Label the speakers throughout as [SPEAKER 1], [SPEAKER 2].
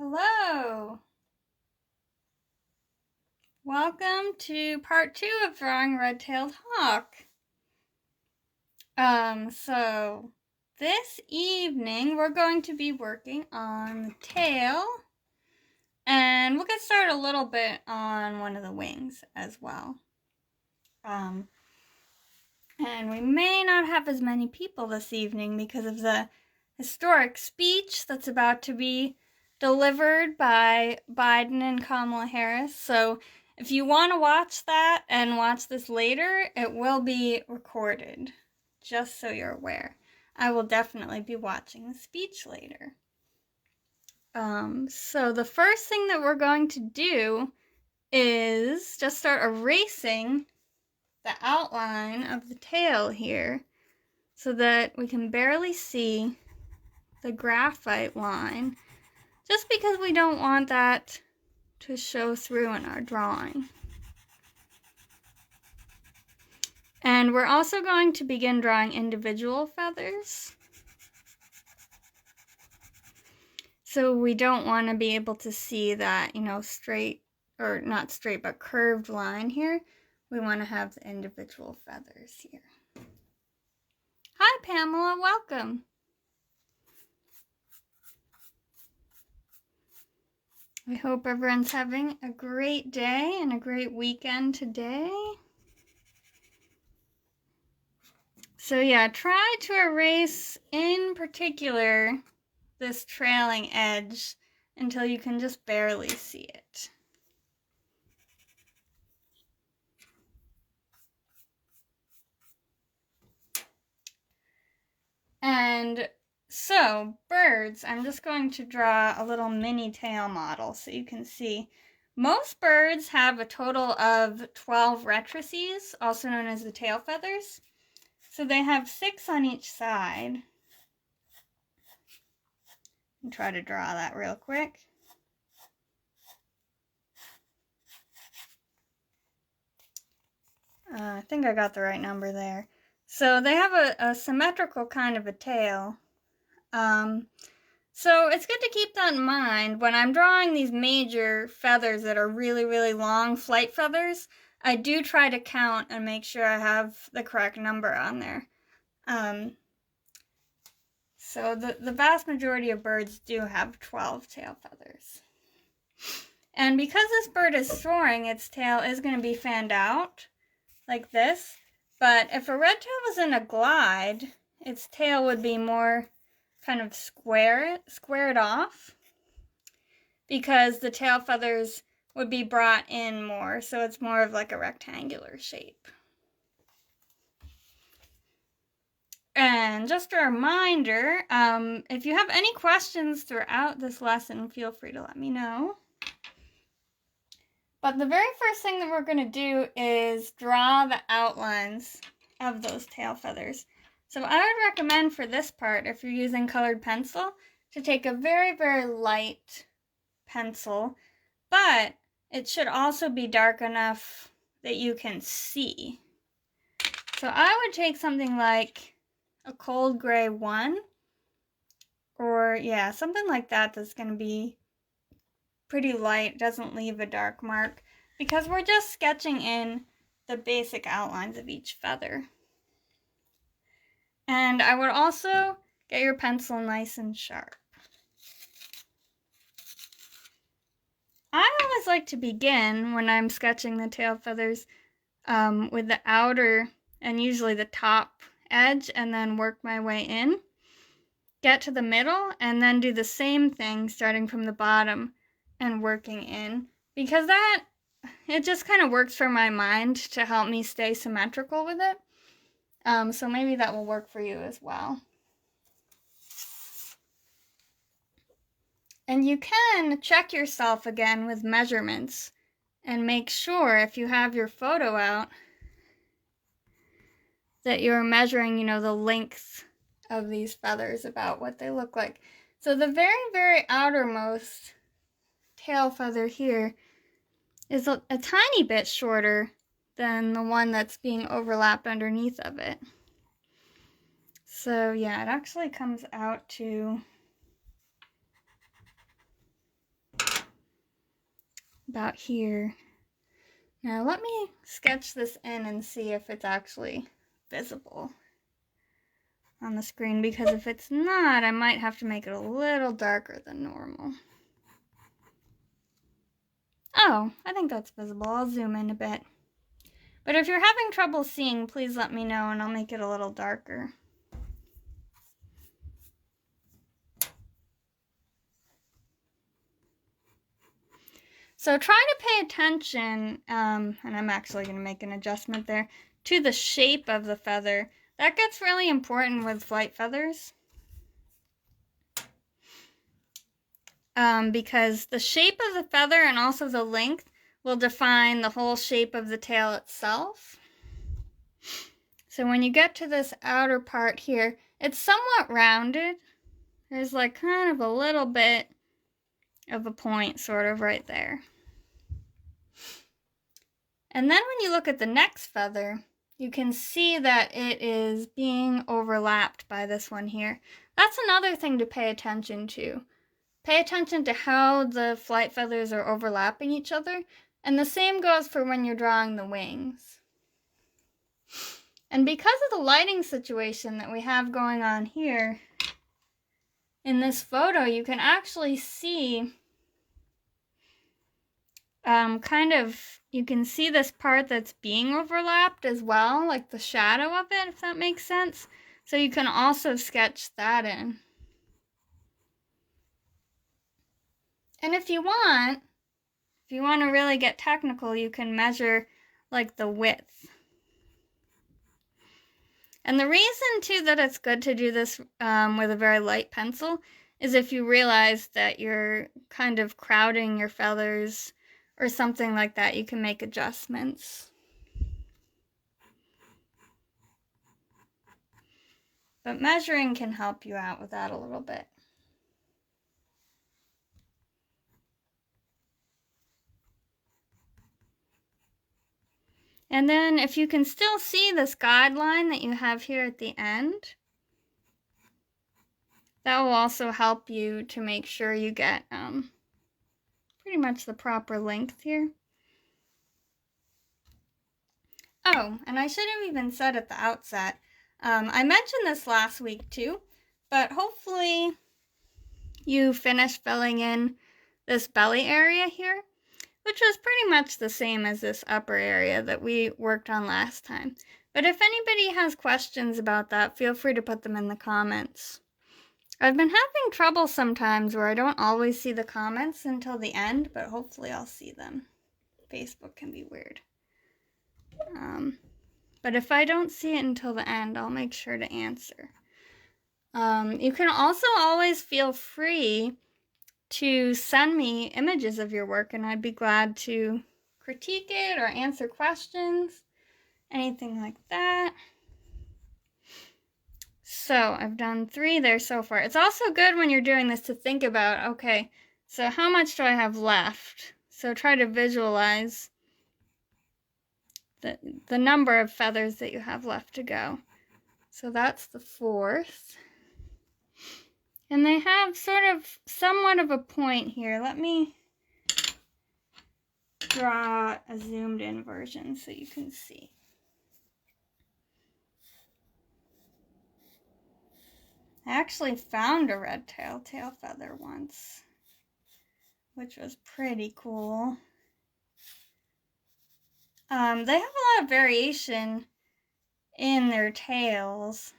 [SPEAKER 1] Hello! Welcome to part 2 of drawing red-tailed hawk. So this evening we're going to be working on the tail, and we'll get started a little bit on one of the wings as well. And we may not have as many people this evening because of the historic speech that's about to be delivered by Biden and Kamala Harris. So if you want to watch that and watch this later, it will be recorded, just so you're aware. I will definitely be watching the speech later. So the first thing that we're going to do is just start erasing the outline of the tail here so that we can barely see the graphite line, just because we don't want that to show through in our drawing. And we're also going to begin drawing individual feathers. So we don't want to be able to see that, straight, or not straight, but curved line here. We want to have the individual feathers here. Hi, Pamela, welcome. I hope everyone's having a great day and a great weekend today. So yeah, try to erase, in particular, this trailing edge until you can just barely see it. And so, birds, I'm just going to draw a little mini tail model so you can see. Most birds have a total of 12 rectrices, also known as the tail feathers. So they have 6 on each side. I'll try to draw that real quick. I think I got the right number there. So they have a symmetrical kind of a tail. So it's good to keep that in mind. When I'm drawing these major feathers that are really, really long flight feathers, I do try to count and make sure I have the correct number on there. So the vast majority of birds do have 12 tail feathers. And because this bird is soaring, its tail is going to be fanned out like this. But if a red tail was in a glide, its tail would be more kind of squared off, because the tail feathers would be brought in more, so it's more of like a rectangular shape. And just a reminder, if you have any questions throughout this lesson, feel free to let me know. But the very first thing that we're going to do is draw the outlines of those tail feathers. So I would recommend for this part, if you're using colored pencil, to take a very, very light pencil, but it should also be dark enough that you can see. So I would take something like a cold gray 1, or yeah, something like that that's going to be pretty light, doesn't leave a dark mark, because we're just sketching in the basic outlines of each feather. And I would also get your pencil nice and sharp. I always like to begin, when I'm sketching the tail feathers, with the outer and usually the top edge, and then work my way in. Get to the middle, and then do the same thing starting from the bottom and working in, because it just kind of works for my mind to help me stay symmetrical with it. So maybe that will work for you as well. And you can check yourself again with measurements and make sure, if you have your photo out, that you're measuring, the length of these feathers, about what they look like. So the very, very outermost tail feather here is a tiny bit shorter than the one that's being overlapped underneath of it. So yeah, it actually comes out to about here. Now let me sketch this in and see if it's actually visible on the screen, because if it's not, I might have to make it a little darker than normal. Oh, I think that's visible. I'll zoom in a bit. But if you're having trouble seeing, please let me know and I'll make it a little darker. So try to pay attention, and I'm actually going to make an adjustment there, to the shape of the feather. That gets really important with flight feathers. Because the shape of the feather and also the length will define the whole shape of the tail itself. So when you get to this outer part here, it's somewhat rounded. There's like kind of a little bit of a point sort of right there. And then when you look at the next feather, you can see that it is being overlapped by this one here. That's another thing to pay attention to. Pay attention to how the flight feathers are overlapping each other, and the same goes for when you're drawing the wings. And because of the lighting situation that we have going on here, in this photo, you can actually see you can see this part that's being overlapped as well, like the shadow of it, if that makes sense. So you can also sketch that in. And if you want to really get technical, you can measure like the width. And the reason too that it's good to do this with a very light pencil is if you realize that you're kind of crowding your feathers or something like that, you can make adjustments. But measuring can help you out with that a little bit. And then if you can still see this guideline that you have here at the end, that will also help you to make sure you get pretty much the proper length here. Oh, and I should have even said at the outset, I mentioned this last week too, but hopefully you finished filling in this belly area here, which was pretty much the same as this upper area that we worked on last time. But if anybody has questions about that, feel free to put them in the comments. I've been having trouble sometimes where I don't always see the comments until the end, but hopefully I'll see them. Facebook can be weird. But if I don't see it until the end, I'll make sure to answer. You can also always feel free to send me images of your work, and I'd be glad to critique it or answer questions, anything like that. So I've done 3 there so far. It's also good when you're doing this to think about, okay, so how much do I have left? So try to visualize the number of feathers that you have left to go. So that's the 4th. And they have somewhat of a point here. Let me draw a zoomed in version so you can see. I actually found a red tail feather once, which was pretty cool. They have a lot of variation in their tails.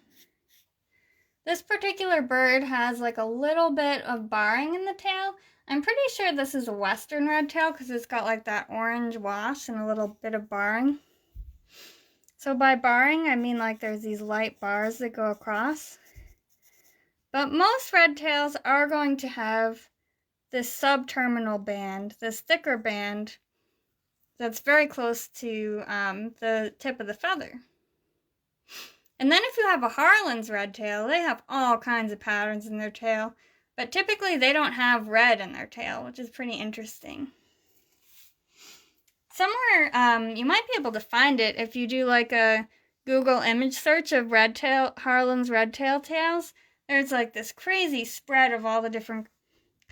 [SPEAKER 1] This particular bird has like a little bit of barring in the tail. I'm pretty sure this is a western red tail because it's got like that orange wash and a little bit of barring. So by barring, I mean like there's these light bars that go across. But most red tails are going to have this subterminal band, this thicker band that's very close to the tip of the feather. And then if you have a Harlan's red tail, they have all kinds of patterns in their tail, but typically they don't have red in their tail, which is pretty interesting. Somewhere, you might be able to find it if you do like a Google image search of Harlan's red tail tails. There's like this crazy spread of all the different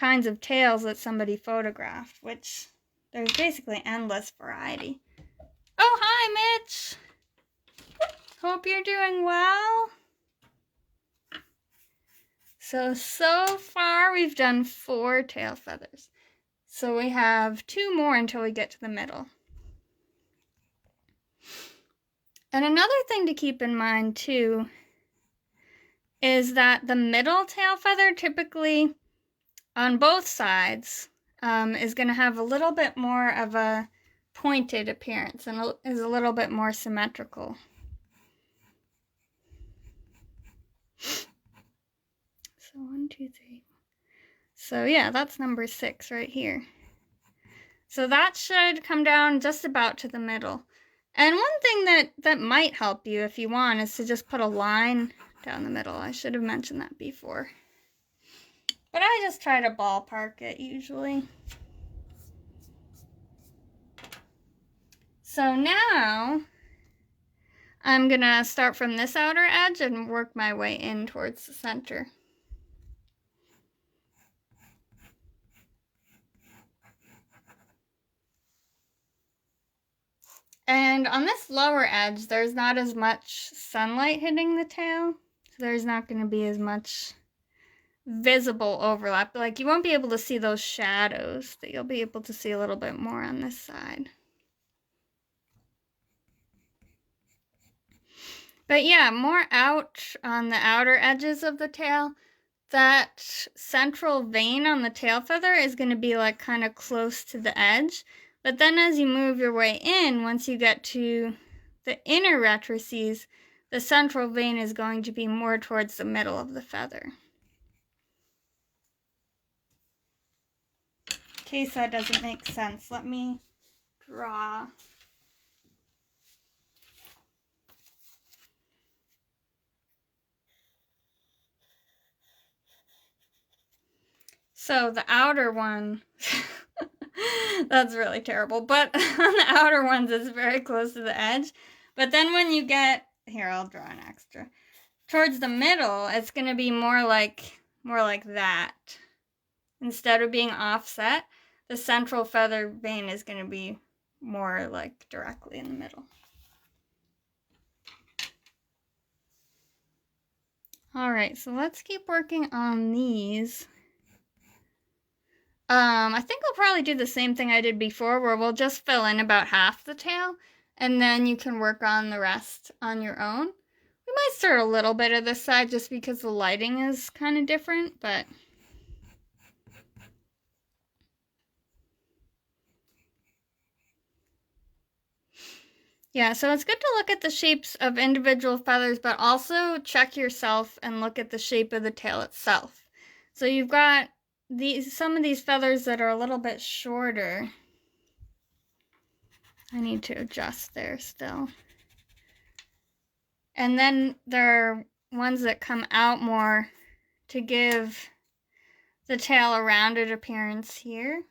[SPEAKER 1] kinds of tails that somebody photographed, which there's basically endless variety. Oh, hi, Mitch! Hope you're doing well. So far we've done 4 tail feathers. So we have 2 more until we get to the middle. And another thing to keep in mind too is that the middle tail feather typically on both sides is going to have a little bit more of a pointed appearance and is a little bit more symmetrical. So 1, 2, 3. So yeah, that's number 6 right here. So that should come down just about to the middle. And one thing that might help you if you want is to just put a line down the middle. I should have mentioned that before. But I just try to ballpark it usually. So now I'm gonna start from this outer edge and work my way in towards the center. And on this lower edge, there's not as much sunlight hitting the tail. So there's not gonna be as much visible overlap. Like you won't be able to see those shadows that you'll be able to see a little bit more on this side. But yeah, more out on the outer edges of the tail. That central vein on the tail feather is going to be like kind of close to the edge. But then as you move your way in, once you get to the inner rectrices, the central vein is going to be more towards the middle of the feather. In case that doesn't make sense, let me draw. So the outer one, that's really terrible, but on the outer ones it's very close to the edge. But then when you get, here I'll draw an extra, towards the middle, it's going to be more like that. Instead of being offset, the central feather vein is going to be more like directly in the middle. All right, so let's keep working on these. I think I'll probably do the same thing I did before, where we'll just fill in about half the tail, and then you can work on the rest on your own. We might start a little bit of this side just because the lighting is kind of different, but yeah, so it's good to look at the shapes of individual feathers, but also check yourself and look at the shape of the tail itself. So you've got some of these feathers that are a little bit shorter. I need to adjust there still. And then there are ones that come out more to give the tail a rounded appearance here.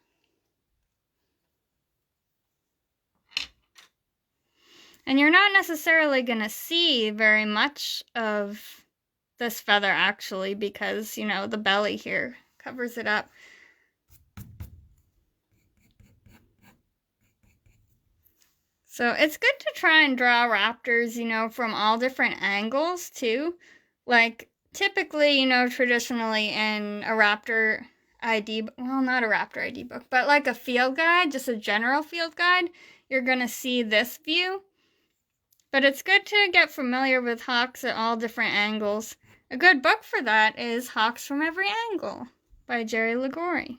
[SPEAKER 1] And you're not necessarily going to see very much of this feather actually because, you know, the belly here covers it up. So it's good to try and draw raptors, you know, from all different angles too. Like typically, you know, traditionally in a raptor ID, well, not a raptor ID book, but like a field guide, just a general field guide, you're going to see this view. But it's good to get familiar with hawks at all different angles. A good book for that is Hawks from Every Angle by Jerry Ligori.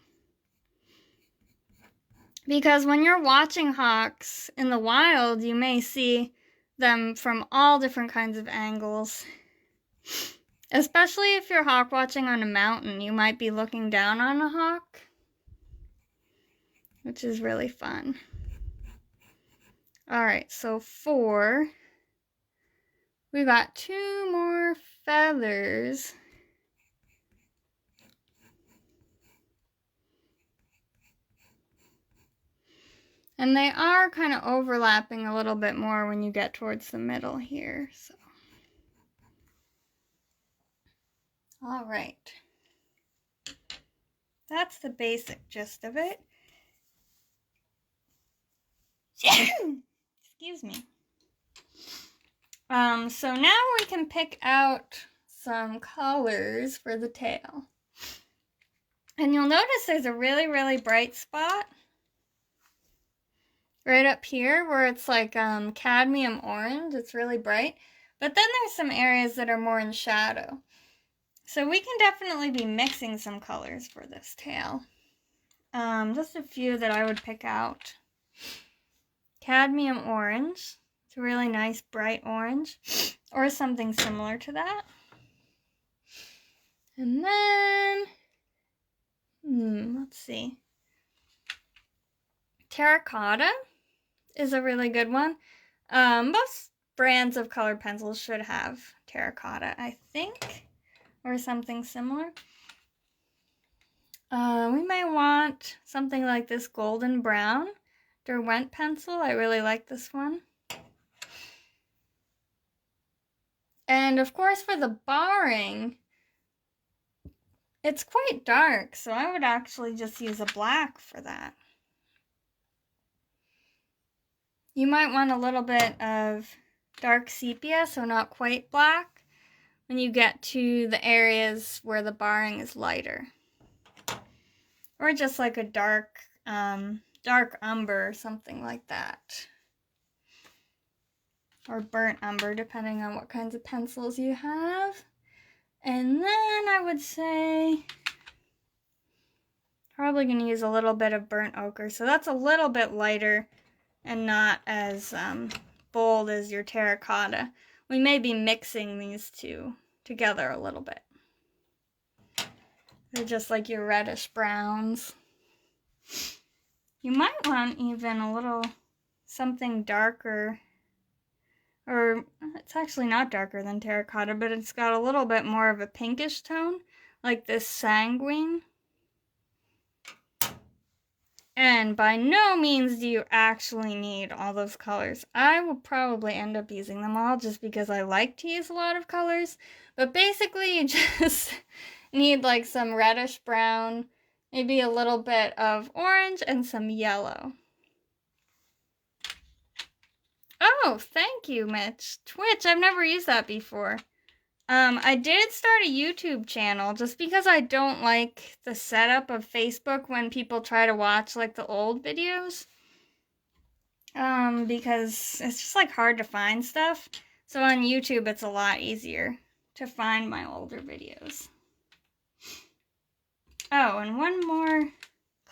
[SPEAKER 1] Because when you're watching hawks in the wild, you may see them from all different kinds of angles. Especially if you're hawk watching on a mountain, you might be looking down on a hawk, which is really fun. All right, so 4. We got 2 more feathers. And they are kind of overlapping a little bit more when you get towards the middle here. So, all right. That's the basic gist of it. Excuse me. So now we can pick out some colors for the tail. And you'll notice there's a really, really bright spot right up here where it's like cadmium orange. It's really bright. But then there's some areas that are more in shadow. So we can definitely be mixing some colors for this tail. Just a few that I would pick out. Cadmium orange. It's a really nice bright orange. Or something similar to that. And then, let's see. Terracotta is a really good one. Most brands of colored pencils should have terracotta, I think, or something similar. We may want something like this golden brown Derwent pencil. I really like this one. And of course for the barring, it's quite dark, so I would actually just use a black for that. You might want a little bit of dark sepia, so not quite black, when you get to the areas where the barring is lighter. Or just like a dark umber or something like that. Or burnt umber, depending on what kinds of pencils you have. And then I would say, probably going to use a little bit of burnt ochre. So that's a little bit lighter and not as bold as your terracotta. We may be mixing these two together a little bit. They're just like your reddish browns. You might want even a little something darker, or it's actually not darker than terracotta, but it's got a little bit more of a pinkish tone, like this sanguine. And by no means do you actually need all those colors. I will probably end up using them all just because I like to use a lot of colors. But basically you just need like some reddish brown, maybe a little bit of orange and some yellow. Oh, thank you, Mitch. Twitch, I've never used that before. I did start a YouTube channel just because I don't like the setup of Facebook when people try to watch like the old videos. Because it's just like hard to find stuff. So on YouTube it's a lot easier to find my older videos. Oh, and one more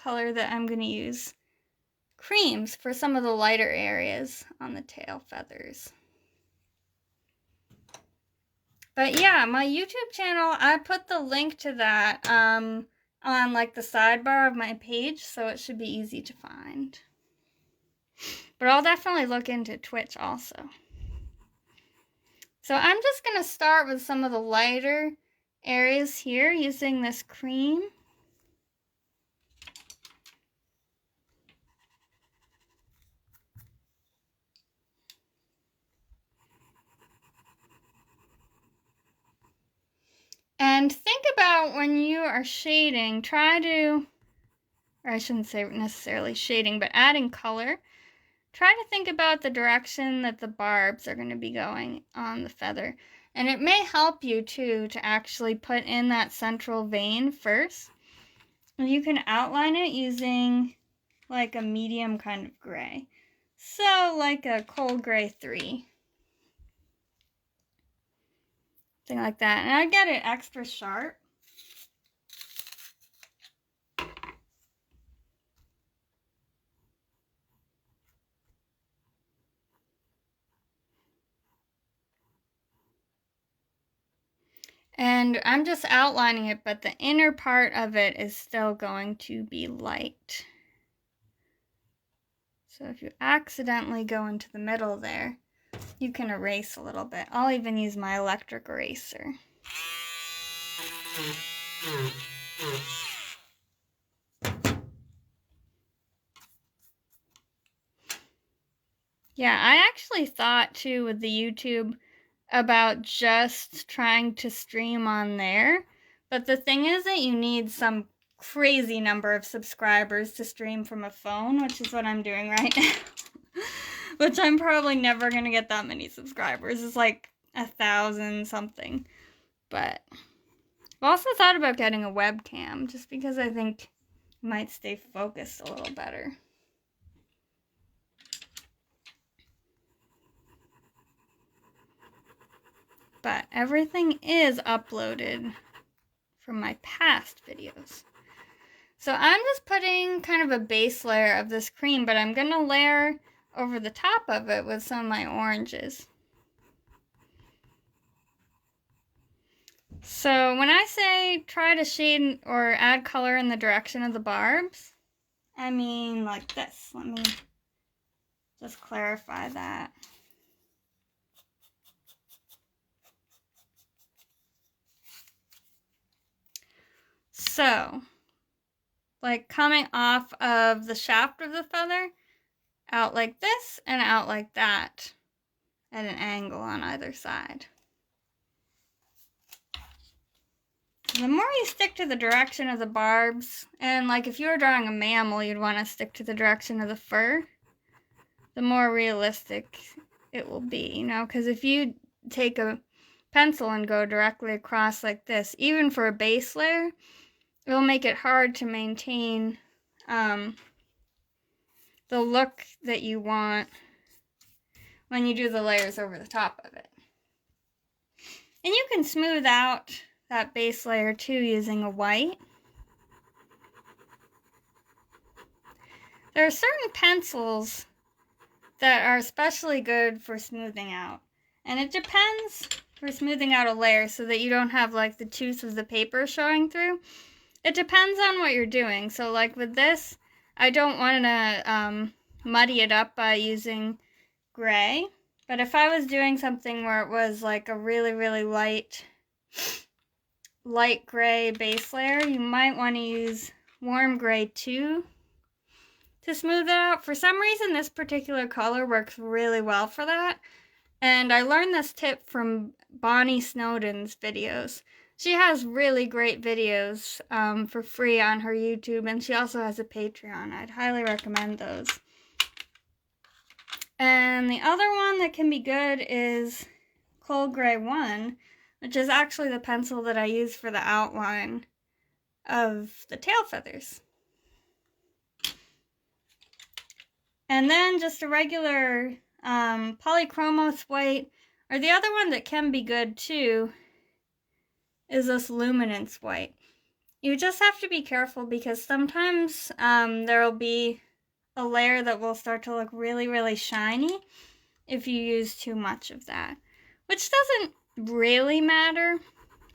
[SPEAKER 1] color that I'm going to use. Creams for some of the lighter areas on the tail feathers. But yeah, my YouTube channel, I put the link to that on like the sidebar of my page, so it should be easy to find. But I'll definitely look into Twitch also. So I'm just going to start with some of the lighter areas here using this cream. And think about when you are shading, or I shouldn't say necessarily shading, but adding color. Try to think about the direction that the barbs are going to be going on the feather. And it may help you too to actually put in that central vein first. And you can outline it using like a medium kind of gray. So like a cold gray 3. Something like that. And I get it extra sharp. And I'm just outlining it, but the inner part of it is still going to be light. So if you accidentally go into the middle there, you can erase a little bit. I'll even use my electric eraser. Yeah, I actually thought too with the YouTube about just trying to stream on there. But the thing is that you need some crazy number of subscribers to stream from a phone, which is what I'm doing right now. Which I'm probably never going to get that many subscribers. It's like 1,000 something. But I've also thought about getting a webcam just because I think it might stay focused a little better. But everything is uploaded from my past videos. So I'm just putting kind of a base layer of this cream, but I'm going to layer over the top of it with some of my oranges. So when I say try to shade or add color in the direction of the barbs, I mean like this. Let me just clarify that. So, like coming off of the shaft of the feather, out like this and out like that at an angle on either side. The more you stick to the direction of the barbs, and like if you were drawing a mammal, you'd want to stick to the direction of the fur, the more realistic it will be, you know, because if you take a pencil and go directly across like this, even for a base layer, it will make it hard to maintain the look that you want when you do the layers over the top of it. And you can smooth out that base layer too using a white. There are certain pencils that are especially good for smoothing out. And it depends for smoothing out a layer so that you don't have like the tooth of the paper showing through. It depends on what you're doing. So like with this, I don't want to muddy it up by using gray. But if I was doing something where it was like a really, really light gray base layer, you might want to use warm gray too to smooth it out. For some reason, this particular color works really well for that. And I learned this tip from Bonnie Snowden's videos. She has really great videos for free on her YouTube, and she also has a Patreon. I'd highly recommend those. And the other one that can be good is Cold Gray 1, which is actually the pencil that I use for the outline of the tail feathers. And then just a regular polychromos white, or the other one that can be good too is this luminance white. You just have to be careful because sometimes there will be a layer that will start to look really, really shiny if you use too much of that, which doesn't really matter,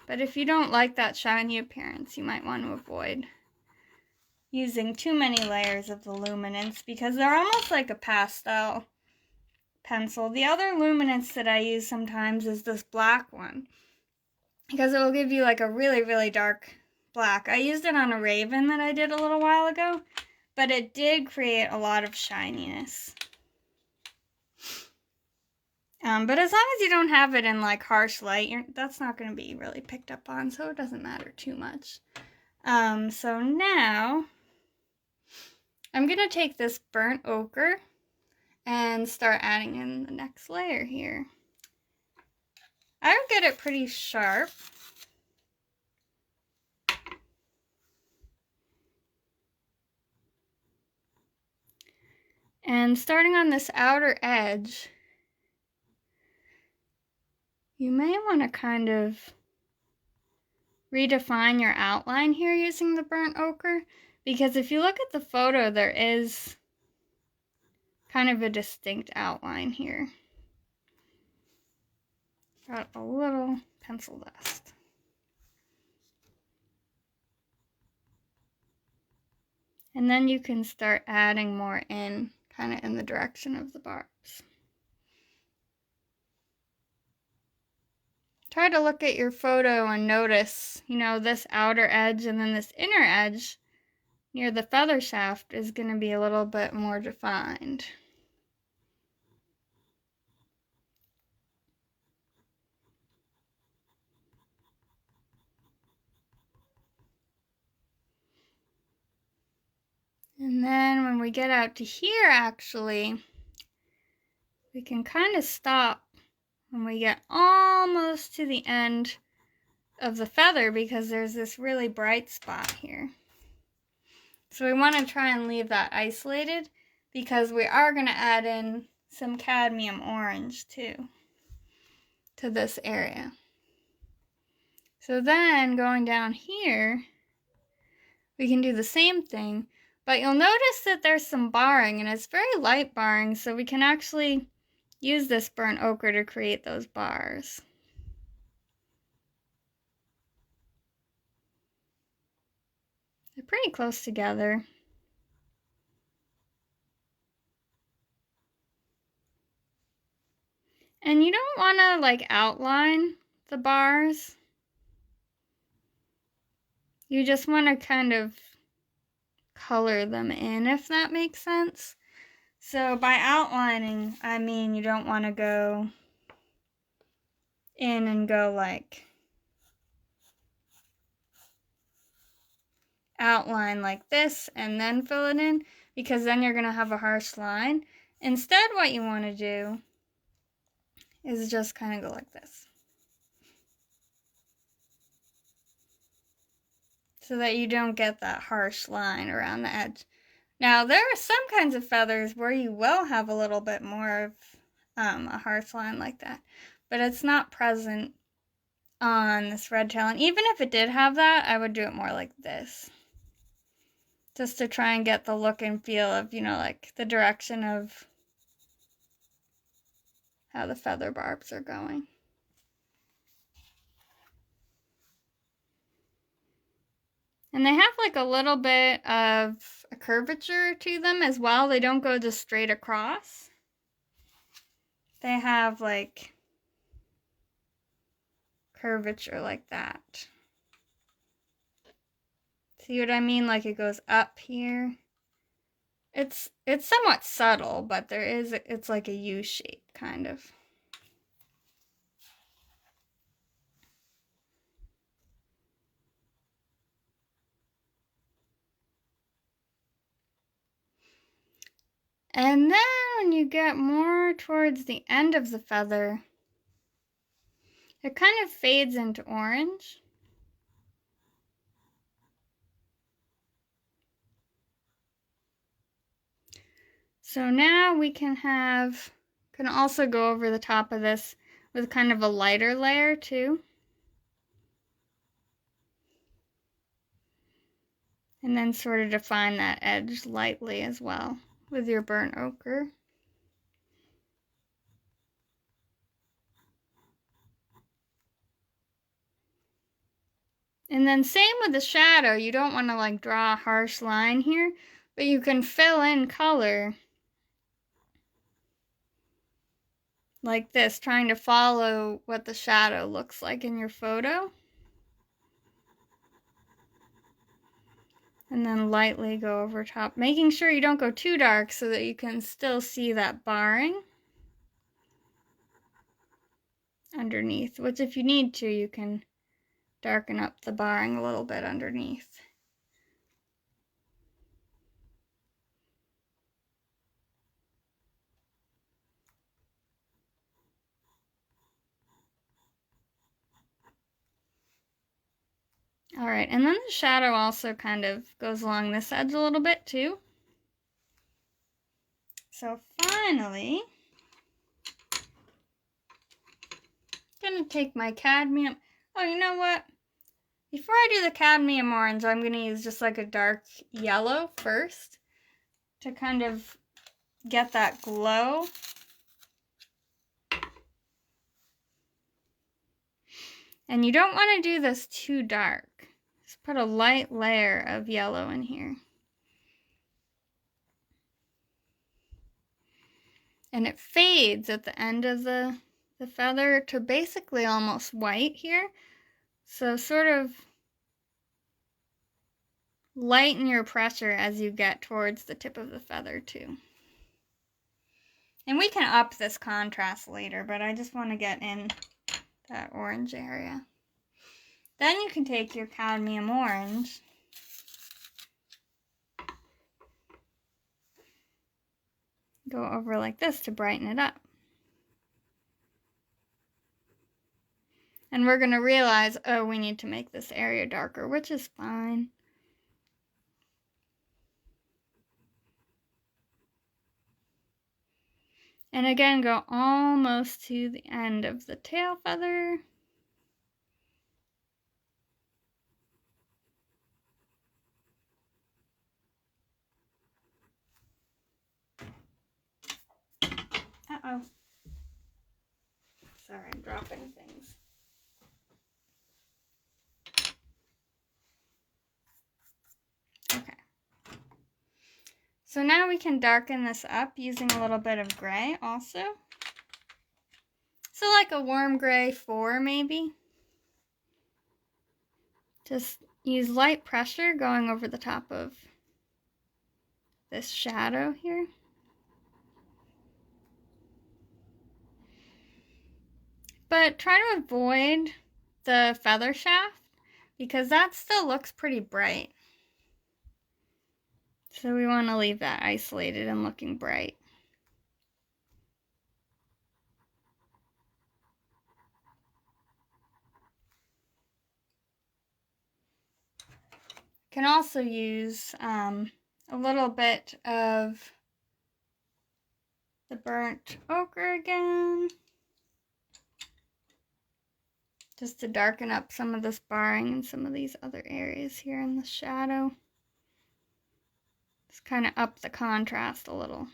[SPEAKER 1] but if you don't like that shiny appearance, you might want to avoid using too many layers of the luminance because they're almost like a pastel pencil. The other luminance that I use sometimes is this black one because it will give you like a really, really dark black. I used it on a raven that I did a little while ago, but it did create a lot of shininess. But as long as you don't have it in like harsh light, that's not going to be really picked up on, so it doesn't matter too much. So now I'm going to take this burnt ochre and start adding in the next layer here. I would get it pretty sharp. And starting on this outer edge, you may want to kind of redefine your outline here using the burnt ochre, because if you look at the photo, there is kind of a distinct outline here. Got a little pencil dust. And then you can start adding more in, kind of in the direction of the barbs. Try to look at your photo and notice, you know, this outer edge and then this inner edge near the feather shaft is going to be a little bit more defined. And then when we get out to here, actually, we can kind of stop when we get almost to the end of the feather because there's this really bright spot here. So we want to try and leave that isolated because we are going to add in some cadmium orange too to this area. So then going down here, we can do the same thing, but you'll notice that there's some barring and it's very light barring, so we can actually use this burnt ochre to create those bars. They're pretty close together. And you don't want to like outline the bars. You just want to kind of color them in, if that makes sense. So by outlining, I mean you don't want to go in and go like outline like this and then fill it in, because then you're going to have a harsh line. Instead, what you want to do is just kind of go like this, so that you don't get that harsh line around the edge. Now, there are some kinds of feathers where you will have a little bit more of a harsh line like that, but it's not present on this red tail. And even if it did have that, I would do it more like this, just to try and get the look and feel of, you know, like the direction of how the feather barbs are going. And they have like a little bit of a curvature to them as well. They don't go just straight across. They have like curvature like that. See what I mean? Like it goes up here. It's somewhat subtle, but it's like a U shape kind of. And then when you get more towards the end of the feather, it kind of fades into orange. So now we can also go over the top of this with kind of a lighter layer too. And then sort of define that edge lightly as well with your burnt ochre. And then same with the shadow. You don't want to like draw a harsh line here, but you can fill in color like this, trying to follow what the shadow looks like in your photo. And then lightly go over top, making sure you don't go too dark so that you can still see that barring underneath, which if you need to, you can darken up the barring a little bit underneath. All right, and then the shadow also kind of goes along this edge a little bit too. So finally, I'm gonna take my cadmium. Oh, you know what? Before I do the cadmium orange, I'm gonna use just like a dark yellow first to kind of get that glow. And you don't want to do this too dark. Just put a light layer of yellow in here. And it fades at the end of the feather to basically almost white here. So sort of lighten your pressure as you get towards the tip of the feather too. And we can up this contrast later, but I just want to get in that orange area. Then you can take your cadmium orange go over like this to brighten it up. And we're going to realize, oh, we need to make this area darker, which is fine. And again, go almost to the end of the tail feather. Uh-oh. Sorry, I'm dropping things. Okay. So now we can darken this up using a little bit of gray also. So like a warm gray 4 maybe. Just use light pressure going over the top of this shadow here. But try to avoid the feather shaft because that still looks pretty bright. So we want to leave that isolated and looking bright. Can also use a little bit of the burnt ochre again, just to darken up some of this barring and some of these other areas here in the shadow. Just kind of up the contrast a little.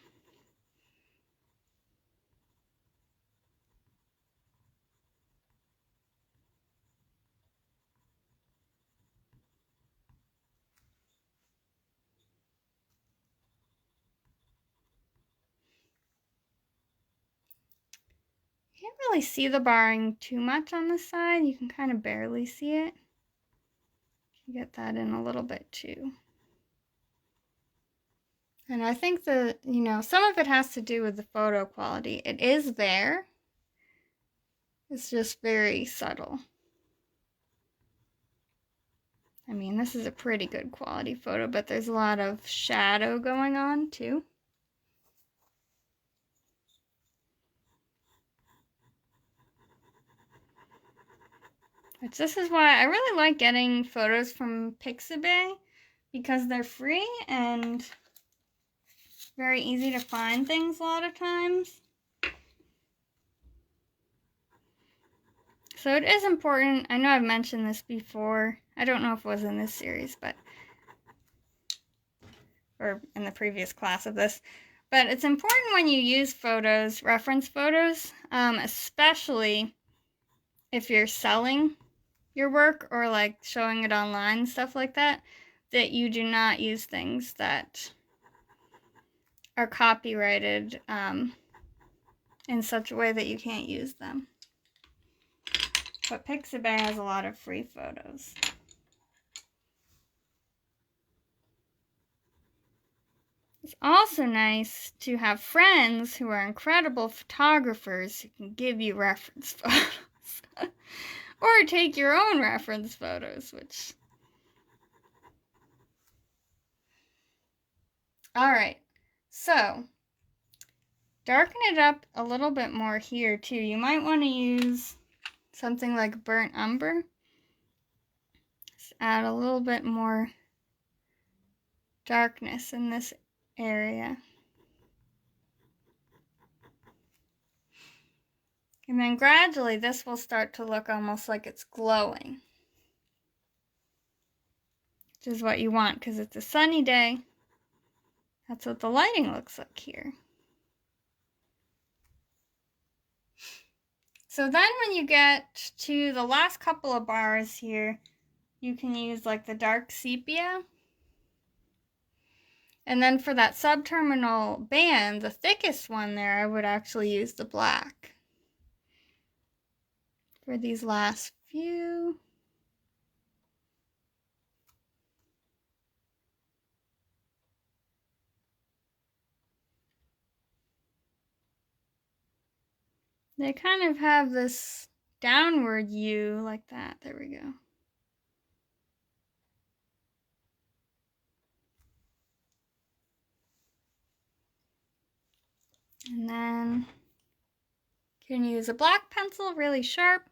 [SPEAKER 1] You can't really see the barring too much on this side. You can kind of barely see it. You get that in a little bit too. And I think that, some of it has to do with the photo quality. It is there. It's just very subtle. I mean, this is a pretty good quality photo, but there's a lot of shadow going on too. This is why I really like getting photos from Pixabay, because they're free and very easy to find things a lot of times. So it is important. I know I've mentioned this before. I don't know if it was in this series, or in the previous class of this. But it's important when you use photos, reference photos, especially if you're selling your work or like showing it online, stuff like that, that you do not use things that are copyrighted in such a way that you can't use them. But Pixabay has a lot of free photos. It's also nice to have friends who are incredible photographers who can give you reference photos. Or take your own reference photos, which... Alright, so darken it up a little bit more here too. You might want to use something like burnt umber. Just add a little bit more darkness in this area. And then gradually this will start to look almost like it's glowing. Which is what you want because it's a sunny day. That's what the lighting looks like here. So then when you get to the last couple of bars here, you can use like the dark sepia. And then for that subterminal band, the thickest one there, I would actually use the black. For these last few. They kind of have this downward U like that. There we go. And then you can use a black pencil, really sharp,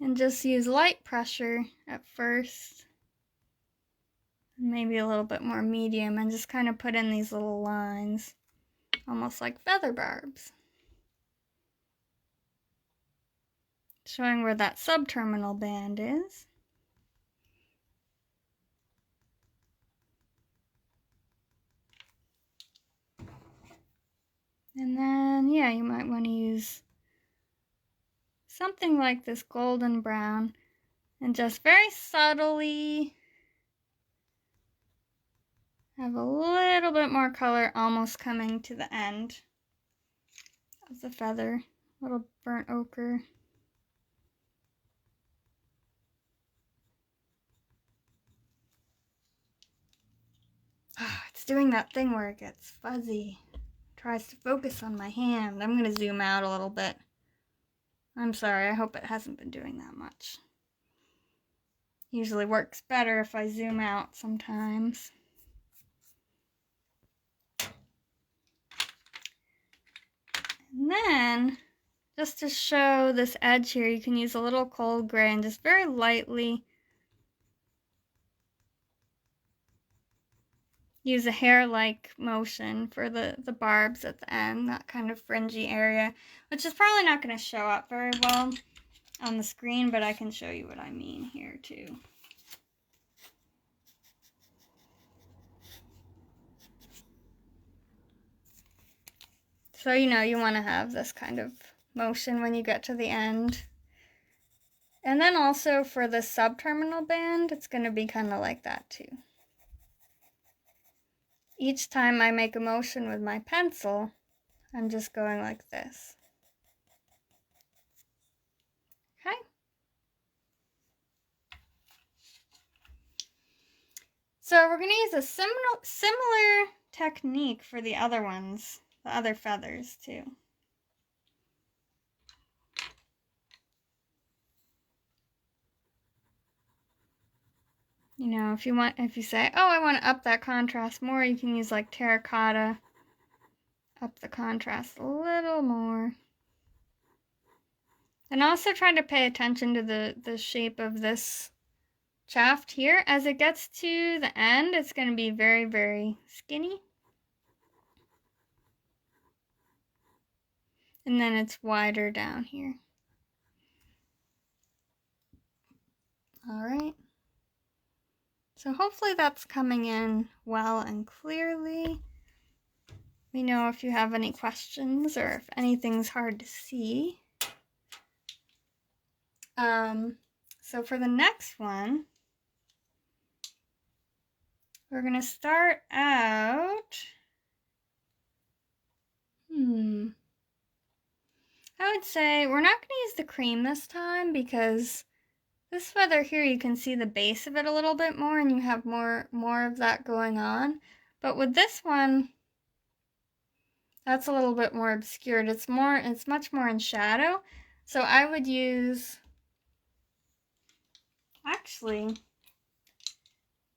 [SPEAKER 1] And just use light pressure at first. Maybe a little bit more medium, and just kind of put in these little lines, almost like feather barbs. Showing where that subterminal band is. And then, yeah, you might want to use something like this golden brown and just very subtly have a little bit more color almost coming to the end of the feather. A little burnt ochre. It's doing that thing where it gets fuzzy. Tries to focus on my hand. I'm going to zoom out a little bit. I'm sorry, I hope it hasn't been doing that much. Usually works better if I zoom out sometimes. And then, just to show this edge here, you can use a little cold gray and just very lightly use a hair-like motion for the barbs at the end, that kind of fringy area, which is probably not going to show up very well on the screen, but I can show you what I mean here too. So you know you want to have this kind of motion when you get to the end. And then also for the subterminal band, it's going to be kind of like that too. Each time I make a motion with my pencil, I'm just going like this. Okay? So we're going to use a similar technique for the other ones, the other feathers too. You know, if you say, oh, I want to up that contrast more, you can use like terracotta, up the contrast a little more. And also try to pay attention to the shape of this shaft here. As it gets to the end, it's going to be very, very skinny. And then it's wider down here. All right. So hopefully that's coming in well and clearly. Let me know if you have any questions or if anything's hard to see. So for the next one, we're going to start out, I would say we're not going to use the cream this time because this feather here, you can see the base of it a little bit more and you have more of that going on. But with this one, that's a little bit more obscured. It's much more in shadow. So I would use, actually,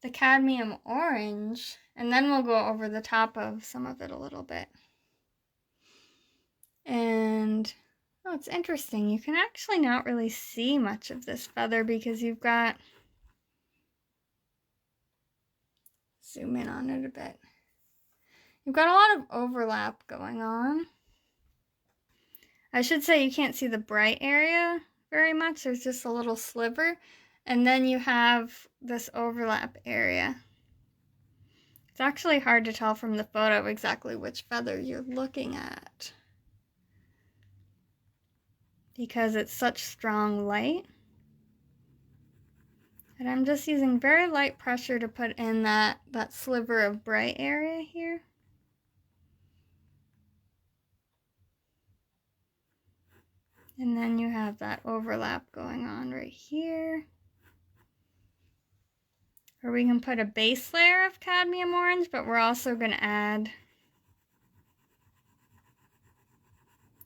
[SPEAKER 1] the cadmium orange, and then we'll go over the top of some of it a little bit. And, oh, it's interesting. You can actually not really see much of this feather because you've got, zoom in on it a bit. You've got a lot of overlap going on. I should say you can't see the bright area very much. There's just a little sliver. And then you have this overlap area. It's actually hard to tell from the photo exactly which feather you're looking at because it's such strong light. And I'm just using very light pressure to put in that sliver of bright area here. And then you have that overlap going on right here. Or we can put a base layer of cadmium orange, but we're also going to add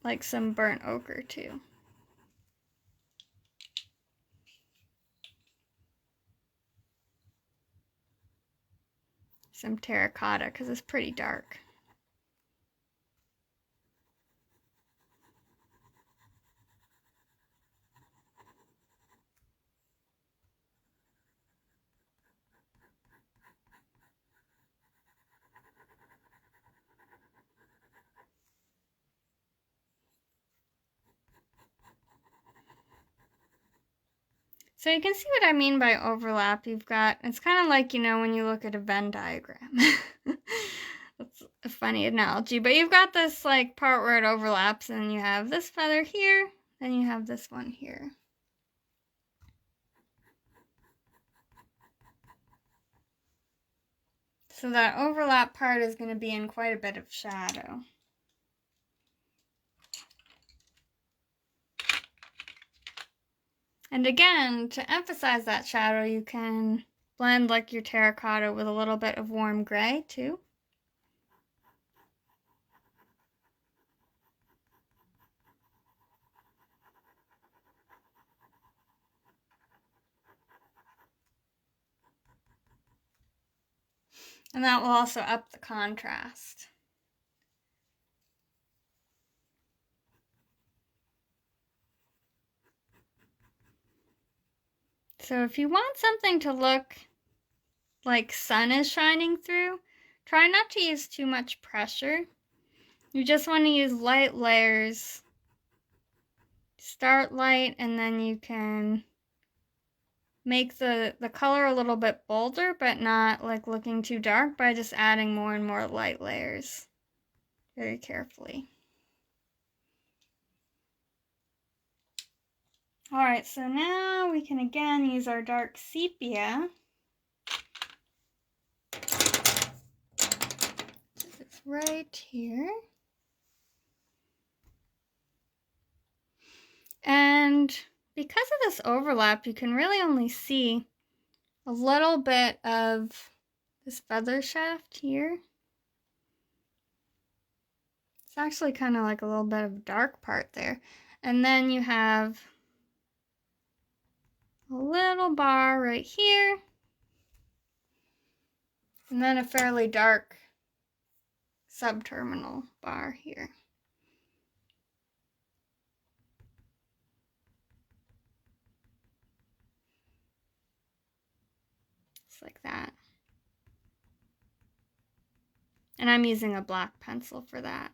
[SPEAKER 1] like some burnt ochre too. Some terracotta because it's pretty dark. So you can see what I mean by overlap. You've got, it's kind of like, you know, when you look at a Venn diagram. That's a funny analogy, but you've got this like part where it overlaps, and you have this feather here, then you have this one here. So that overlap part is going to be in quite a bit of shadow. And again, to emphasize that shadow, you can blend like your terracotta with a little bit of warm gray too. And that will also up the contrast. So if you want something to look like sun is shining through, try not to use too much pressure. You just want to use light layers. Start light, and then you can make the color a little bit bolder, but not like looking too dark, by just adding more and more light layers very carefully. Alright, so now we can again use our dark sepia. It's right here. And because of this overlap, you can really only see a little bit of this feather shaft here. It's actually kind of like a little bit of dark part there. And then you have a little bar right here. And then a fairly dark subterminal bar here. Just like that. And I'm using a black pencil for that.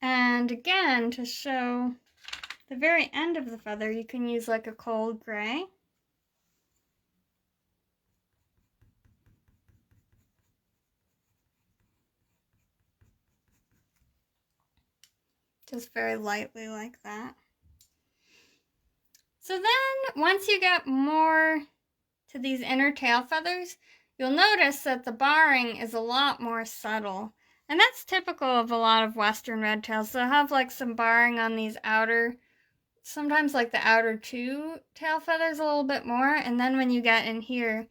[SPEAKER 1] And again, to show the very end of the feather, you can use like a cold gray. Just very lightly like that. So then, once you get more to these inner tail feathers, you'll notice that the barring is a lot more subtle. And that's typical of a lot of Western red tails. They'll have like some barring on these outer, sometimes like the outer two tail feathers a little bit more. And then when you get in here,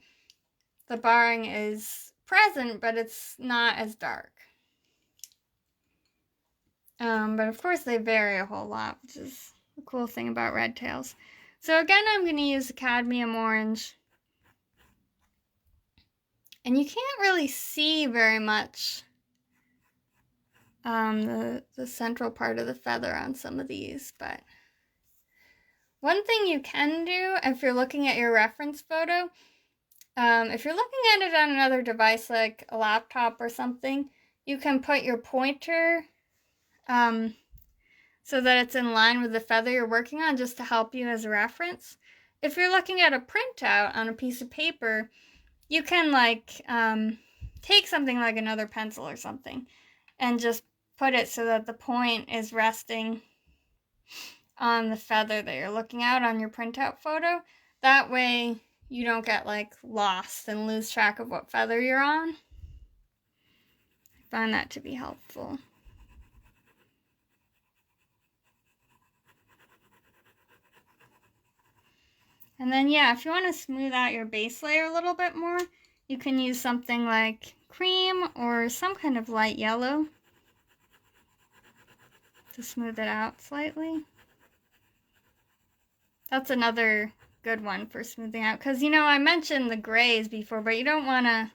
[SPEAKER 1] the barring is present, but it's not as dark. But of course they vary a whole lot, which is the cool thing about red tails. So again, I'm going to use a cadmium orange. And you can't really see very much the central part of the feather on some of these, but one thing you can do if you're looking at your reference photo, if you're looking at it on another device like a laptop or something, you can put your pointer so that it's in line with the feather you're working on, just to help you as a reference. If you're looking at a printout on a piece of paper, you can like take something like another pencil or something and just put it so that the point is resting on the feather that you're looking at on your printout photo. That way you don't get like lost and lose track of what feather you're on. I find that to be helpful. And then yeah, if you want to smooth out your base layer a little bit more, you can use something like cream or some kind of light yellow to smooth it out slightly. That's another good one for smoothing out, because you know I mentioned the grays before, but you don't want to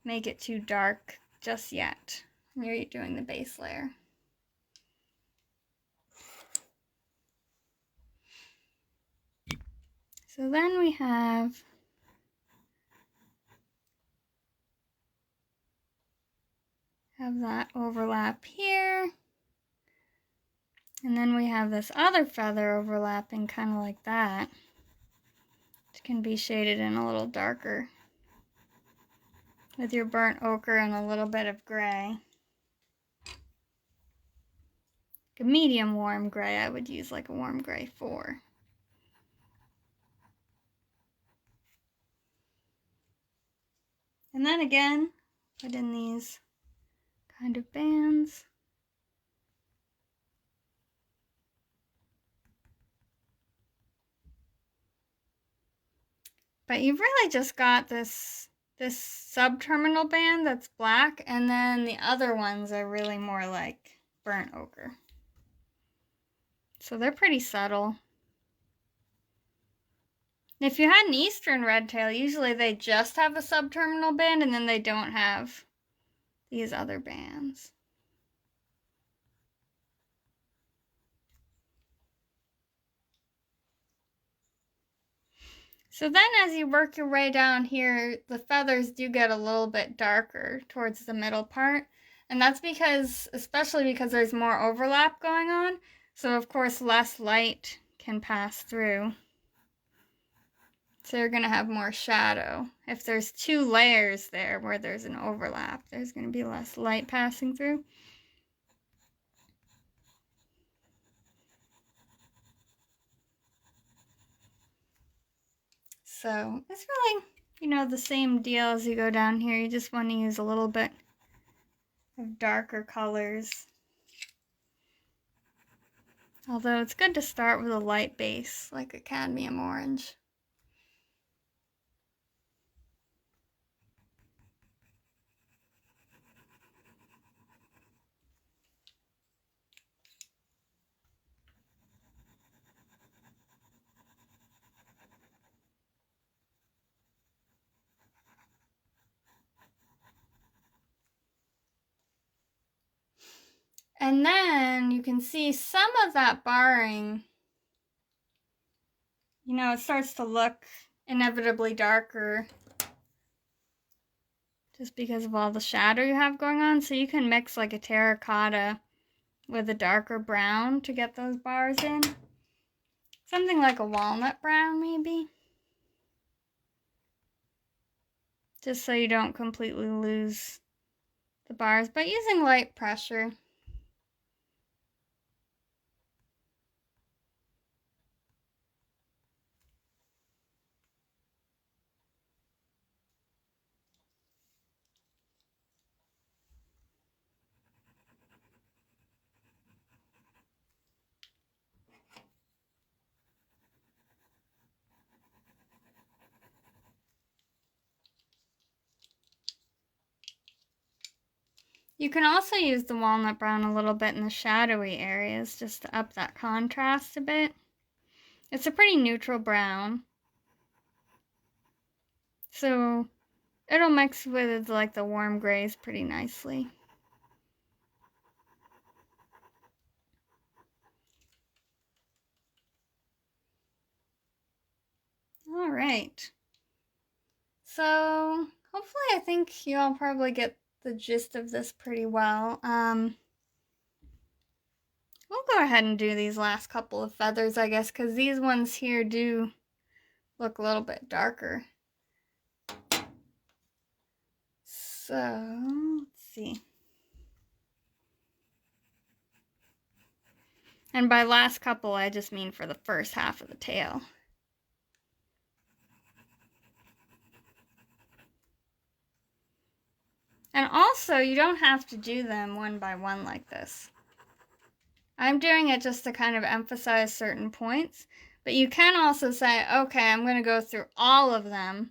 [SPEAKER 1] make it too dark just yet when you're doing the base layer. So then we have have that overlap here. And then we have this other feather overlapping kind of like that. It can be shaded in a little darker with your burnt ochre and a little bit of gray. A medium warm gray, I would use like a warm gray 4. And then again, put in these kind of bands. But you've really just got this subterminal band that's black, and then the other ones are really more like burnt ochre. So they're pretty subtle. If you had an eastern red tail, usually they just have a subterminal band and then they don't have these other bands. So then as you work your way down here, the feathers do get a little bit darker towards the middle part. And that's because, especially because there's more overlap going on, so of course less light can pass through. So you're going to have more shadow. If there's 2 layers there where there's an overlap, there's going to be less light passing through. So it's really, the same deal as you go down here. You just want to use a little bit of darker colors. Although it's good to start with a light base, like a cadmium orange. And then you can see some of that barring, it starts to look inevitably darker just because of all the shadow you have going on. So you can mix like a terracotta with a darker brown to get those bars in. Something like a walnut brown maybe. Just so you don't completely lose the bars, but using light pressure. You can also use the walnut brown a little bit in the shadowy areas just to up that contrast a bit. It's a pretty neutral brown, so it'll mix with like the warm grays pretty nicely. All right. So hopefully I think you all probably get the gist of this pretty well. We'll go ahead and do these last couple of feathers, I guess, because these ones here do look a little bit darker. So, let's see. And by last couple, I just mean for the first half of the tail. And also, you don't have to do them one by one like this. I'm doing it just to kind of emphasize certain points, but you can also say, okay, I'm going to go through all of them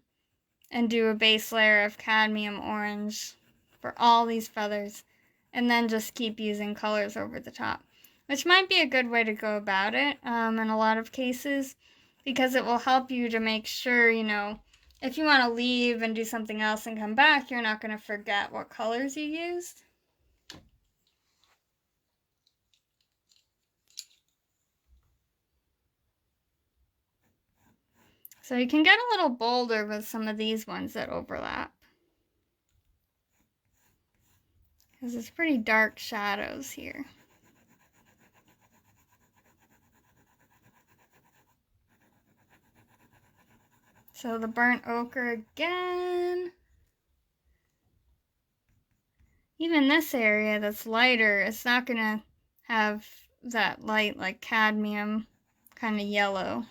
[SPEAKER 1] and do a base layer of cadmium orange for all these feathers, and then just keep using colors over the top, which might be a good way to go about it in a lot of cases, because it will help you to make sure, if you want to leave and do something else and come back, you're not going to forget what colors you used. So you can get a little bolder with some of these ones that overlap. because it's pretty dark shadows here. So the burnt ochre again. Even this area that's lighter, it's not going to have that light like cadmium kind of yellow.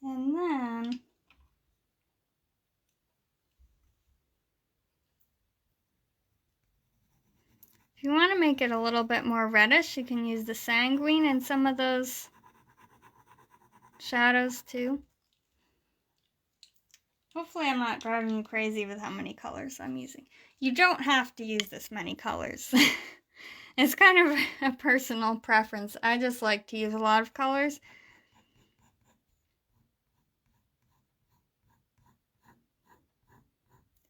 [SPEAKER 1] And then if you want to make it a little bit more reddish, you can use the sanguine in some of those shadows too. Hopefully I'm not driving you crazy with how many colors I'm using. You don't have to use this many colors. It's kind of a personal preference. I just like to use a lot of colors.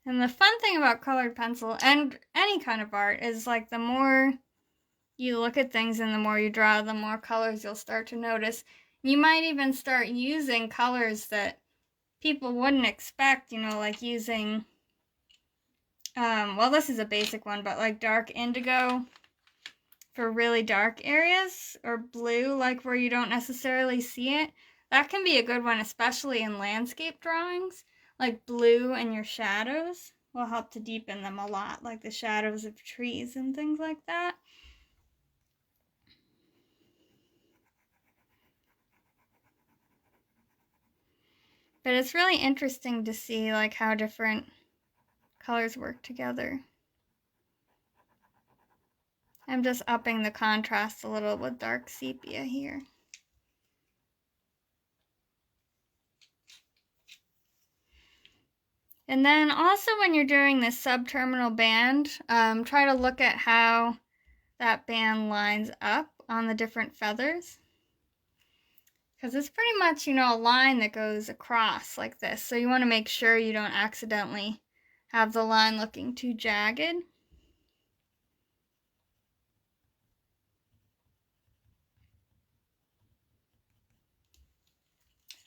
[SPEAKER 1] And the fun thing about colored pencil and any kind of art is like the more you look at things and the more you draw, the more colors you'll start to notice. You might even start using colors that people wouldn't expect, you know, like using, well, this is a basic one, but like dark indigo for really dark areas, or blue, like where you don't necessarily see it. That can be a good one, especially in landscape drawings. Like blue and your shadows will help to deepen them a lot, like the shadows of trees and things like that. But it's really interesting to see like how different colors work together. I'm just upping the contrast a little with dark sepia here. And then also when you're doing this subterminal band, try to look at how that band lines up on the different feathers. Because it's pretty much, you know, a line that goes across like this. So you want to make sure you don't accidentally have the line looking too jagged.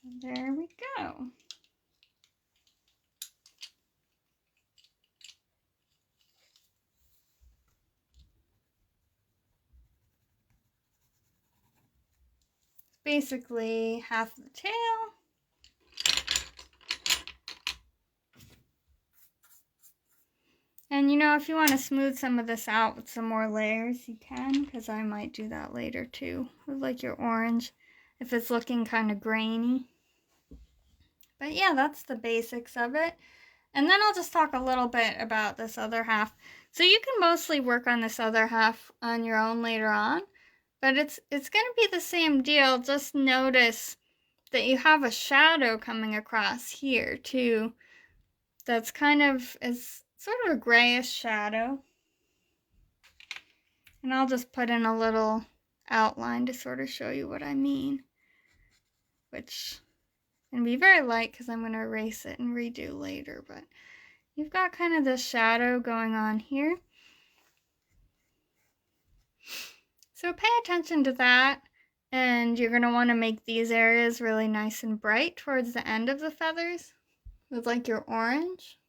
[SPEAKER 1] So there we go. Basically half the tail. And you know, if you want to smooth some of this out with some more layers, you can, because I might do that later too, with like your orange, if it's looking kind of grainy. But yeah, that's the basics of it. And then I'll just talk a little bit about this other half. So you can mostly work on this other half on your own later on, but it's going to be the same deal. Just notice that you have a shadow coming across here too. That's kind of, is sort of a grayish shadow. And I'll just put in a little outline to sort of show you what I mean. Which can be very light because I'm going to erase it and redo later. But you've got kind of this shadow going on here. So pay attention to that. And you're going to want to make these areas really nice and bright towards the end of the feathers with like your orange.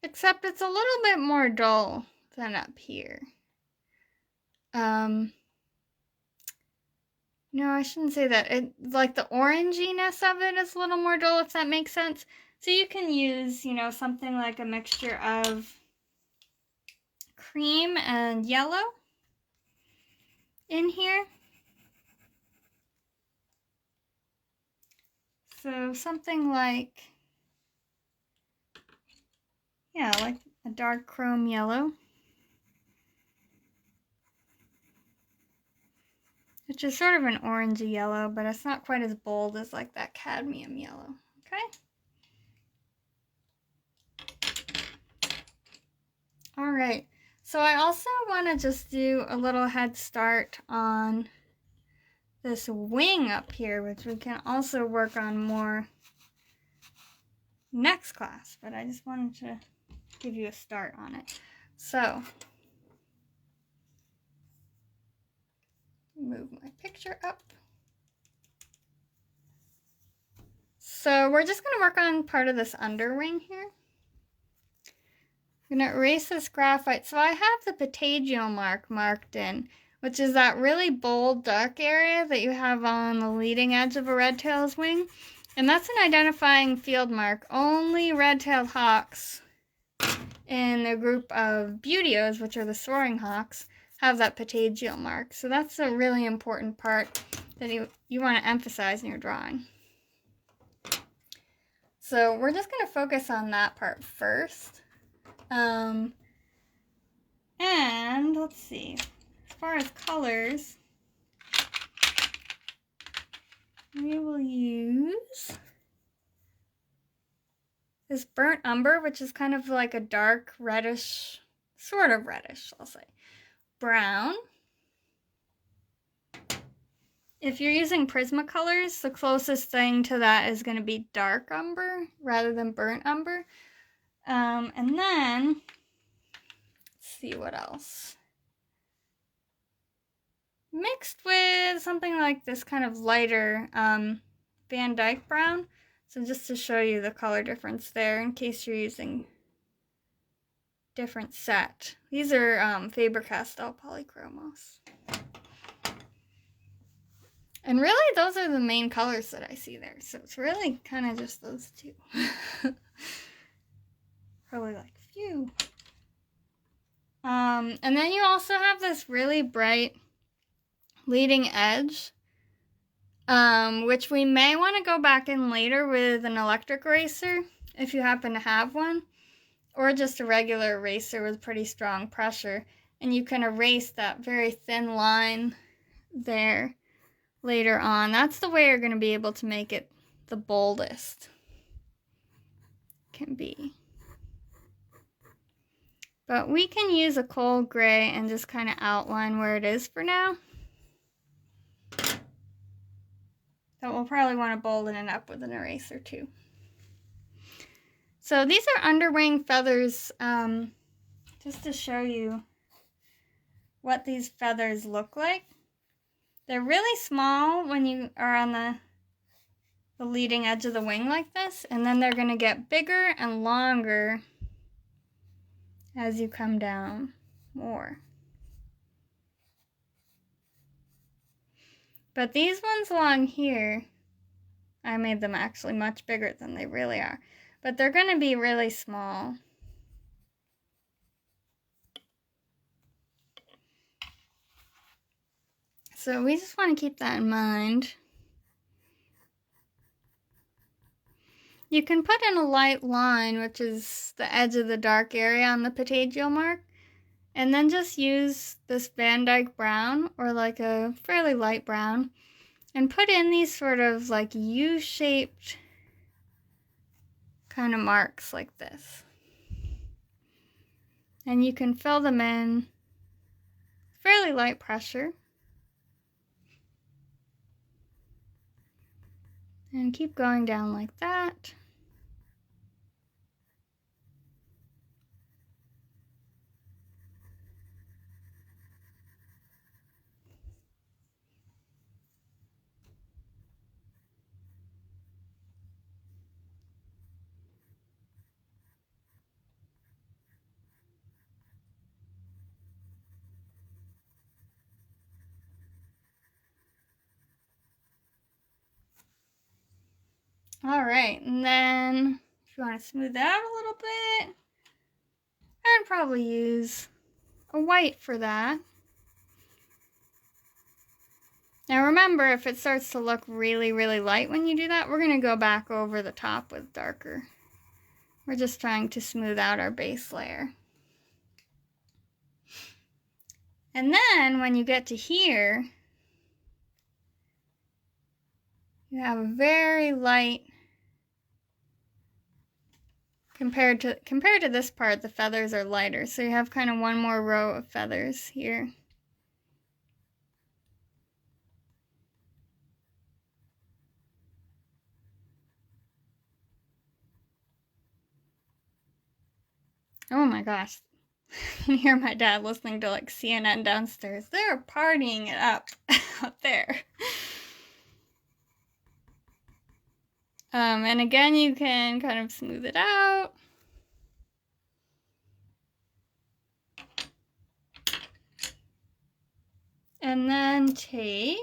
[SPEAKER 1] Except it's a little bit more dull than up here. No, I shouldn't say that. Like the oranginess of it is a little more dull, if that makes sense. So you can use, you know, something like a mixture of cream and yellow in here. So something like, yeah, like a dark chrome yellow. Which is sort of an orangey yellow, but it's not quite as bold as like that cadmium yellow, okay? All right, so I also want to just do a little head start on this wing up here, which we can also work on more next class, but I just wanted to give you a start on it. So, move my picture up. So we're just going to work on part of this underwing here. I'm going to erase this graphite. So I have the patagial mark marked in, which is that really bold dark area that you have on the leading edge of a red-tailed wing. And that's an identifying field mark. Only red-tailed hawks in the group of buteos, which are the soaring hawks, have that patagial mark. So that's a really important part that you want to emphasize in your drawing. So we're just going to focus on that part first. And let's see, as far as colors, we will use this burnt umber, which is kind of like a dark reddish, sort of reddish, I'll say. Brown. If you're using Prismacolors, the closest thing to that is going to be dark umber rather than burnt umber. And then, let's see what else. Mixed with something like this kind of lighter Van Dyke brown. So just to show you the color difference there in case you're using different set. These are Faber-Castell polychromos. And really those are the main colors that I see there. So it's really kind of just those two. Probably like a few. And then you also have this really bright leading edge, which we may want to go back in later with an electric eraser if you happen to have one, or just a regular eraser with pretty strong pressure, and you can erase that very thin line there later on. That's the way you're going to be able to make it the boldest can be. But we can use a cold gray and just kind of outline where it is for now. But we'll probably want to bolden it up with an eraser too. So these are underwing feathers, just to show you what these feathers look like. They're really small when you are on the leading edge of the wing like this, and then they're going to get bigger and longer as you come down more. But these ones along here, I made them actually much bigger than they really are. But they're going to be really small. So we just want to keep that in mind. You can put in a light line, which is the edge of the dark area on the patagial mark, and then just use this Van Dyke brown, or like a fairly light brown, and put in these sort of like U-shaped kind of marks like this. And you can fill them in fairly light pressure. And keep going down like that. All right, and then if you want to smooth that out a little bit, I'd probably use a white for that. Now remember, if it starts to look really, really light when you do that, we're going to go back over the top with darker. We're just trying to smooth out our base layer. And then when you get to here, you have a very light, compared to this part, the feathers are lighter. So you have kind of one more row of feathers here. Oh my gosh. I can hear my dad listening to like CNN downstairs. They're partying it up out there. And again, you can kind of smooth it out. And then take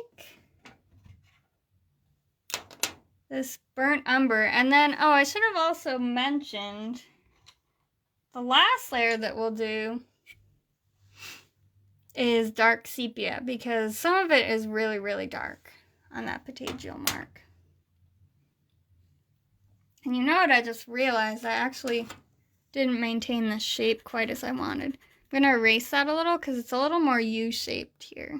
[SPEAKER 1] this burnt umber. And then, oh, I should have also mentioned the last layer that we'll do is dark sepia, because some of it is really, really dark on that patagial mark. And you know what, I just realized I actually didn't maintain the shape quite as I wanted. I'm going to erase that a little because it's a little more U-shaped here.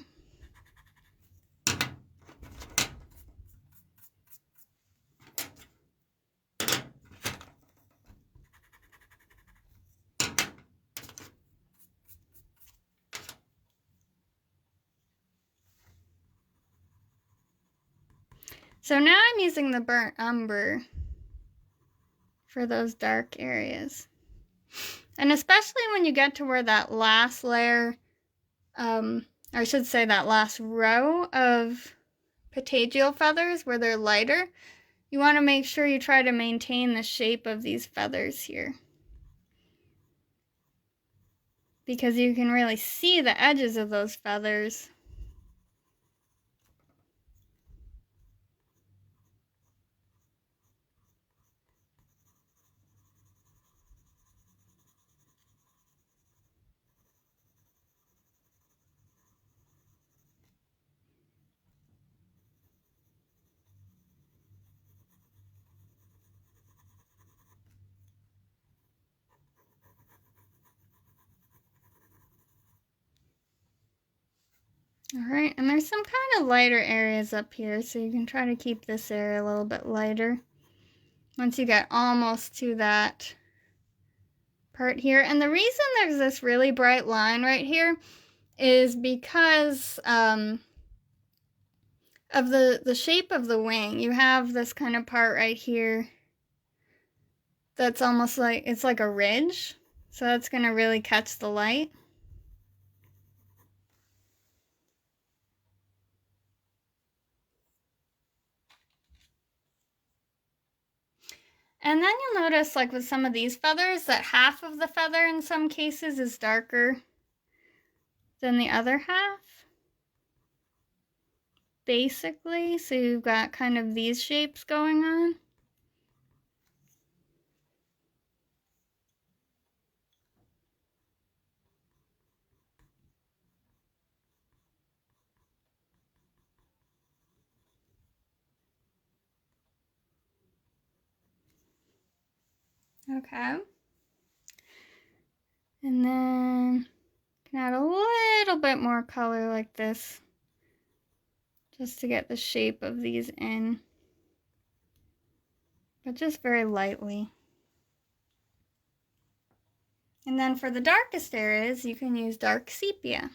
[SPEAKER 1] So now I'm using the burnt umber for those dark areas. And especially when you get to where that last layer, or I should say that last row of patagial feathers where they're lighter, you want to make sure you try to maintain the shape of these feathers here, because you can really see the edges of those feathers. Alright, and there's some kind of lighter areas up here, so you can try to keep this area a little bit lighter once you get almost to that part here. And the reason there's this really bright line right here is because of the shape of the wing. You have this kind of part right here that's almost like, it's like a ridge, so that's going to really catch the light. And then you'll notice, like with some of these feathers, that half of the feather in some cases is darker than the other half, basically. So you've got kind of these shapes going on. Okay. And then you can add a little bit more color like this, just to get the shape of these in, but just very lightly. And then for the darkest areas, you can use dark sepia.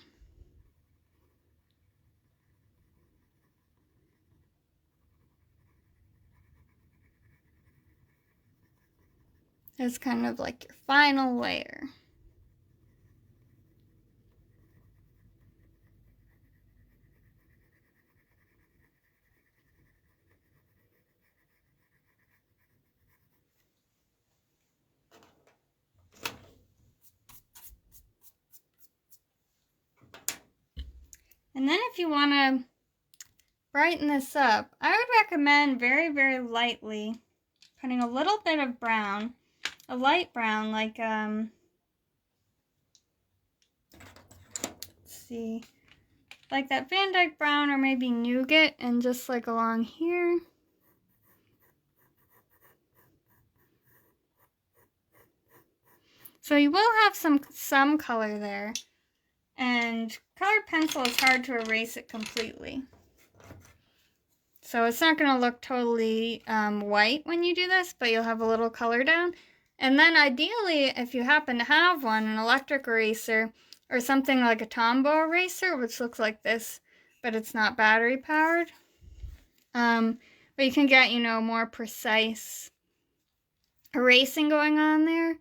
[SPEAKER 1] It's kind of like your final layer. And then if you want to brighten this up, I would recommend very, very lightly putting a little bit of brown, a light brown, like, let's see, like that Van Dyke brown or maybe nougat, and just like along here. So you will have some color there, and colored pencil is hard to erase it completely. So it's not going to look totally white when you do this, but you'll have a little color down. And then ideally, if you happen to have one, an electric eraser or something like a Tombow eraser, which looks like this, but it's not battery powered. But you can get, you know, more precise erasing going on there.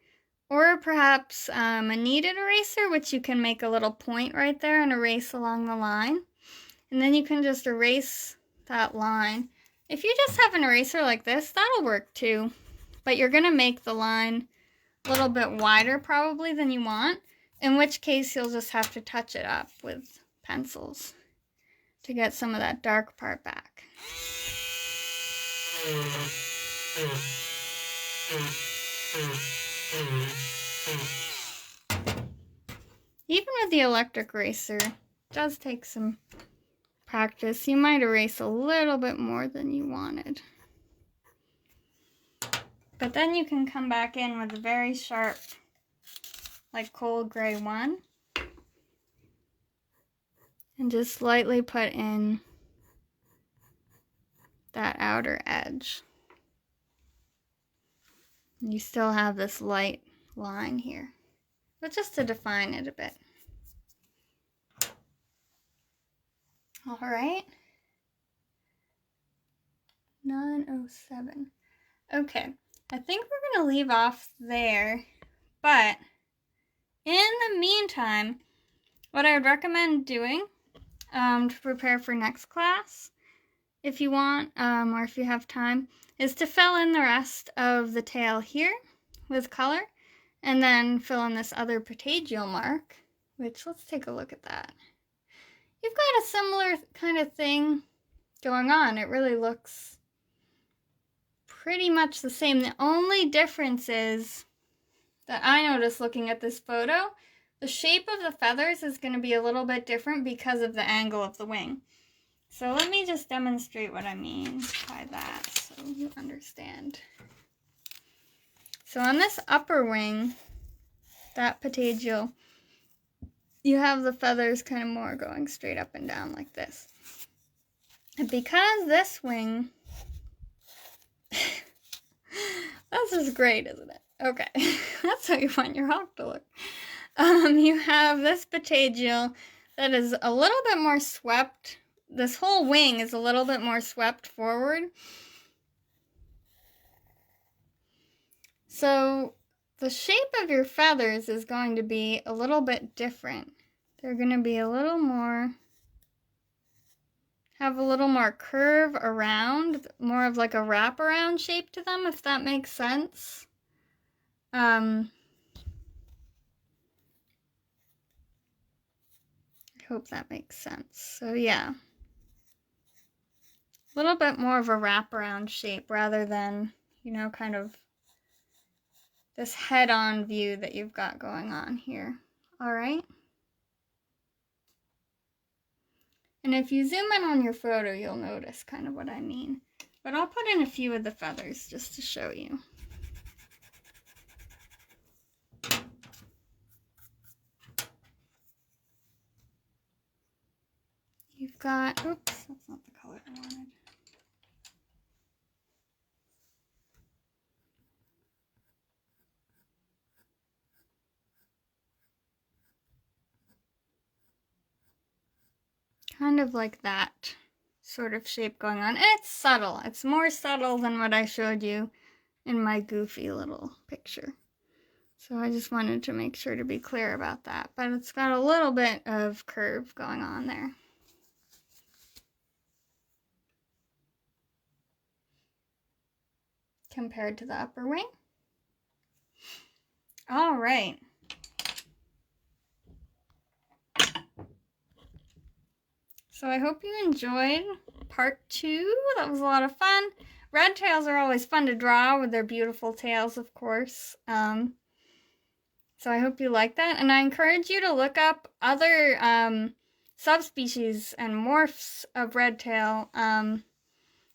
[SPEAKER 1] Or perhaps a kneaded eraser, which you can make a little point right there and erase along the line. And then you can just erase that line. If you just have an eraser like this, that'll work too. But you're gonna make the line a little bit wider probably than you want, in which case you'll just have to touch it up with pencils to get some of that dark part back. Even with the electric eraser, it does take some practice. You might erase a little bit more than you wanted. But then you can come back in with a very sharp, like cold gray one, and just slightly put in that outer edge. You still have this light line here, but just to define it a bit. All right. 9:07. Okay, I think we're gonna leave off there, but in the meantime, what I would recommend doing to prepare for next class, if you want, or if you have time, is to fill in the rest of the tail here with color, and then fill in this other patagial mark, which, let's take a look at that. You've got a similar kind of thing going on. It really looks pretty much the same. The only difference is that I noticed looking at this photo, the shape of the feathers is going to be a little bit different because of the angle of the wing. So let me just demonstrate what I mean by that so you understand. So on this upper wing, that patagial, you have the feathers kind of more going straight up and down like this. And because this wing, this is great, isn't it? Okay, that's how you want your hawk to look. You have this patagial that is a little bit more swept. This whole wing is a little bit more swept forward. So the shape of your feathers is going to be a little bit different. They're going to be a little more, have a little more curve around, more of like a wraparound shape to them, if that makes sense. I hope that makes sense. So yeah, a little bit more of a wraparound shape rather than, you know, kind of this head-on view that you've got going on here. All right. And if you zoom in on your photo, you'll notice kind of what I mean. But I'll put in a few of the feathers just to show you. You've got, oops, that's not the color I wanted. Kind of like that sort of shape going on. And it's subtle. It's more subtle than what I showed you in my goofy little picture. So I just wanted to make sure to be clear about that. But it's got a little bit of curve going on there. Compared to the upper wing. All right. So I hope you enjoyed part 2. That was a lot of fun. Red tails are always fun to draw with their beautiful tails, of course. So I hope you like that. And I encourage you to look up other subspecies and morphs of red tail,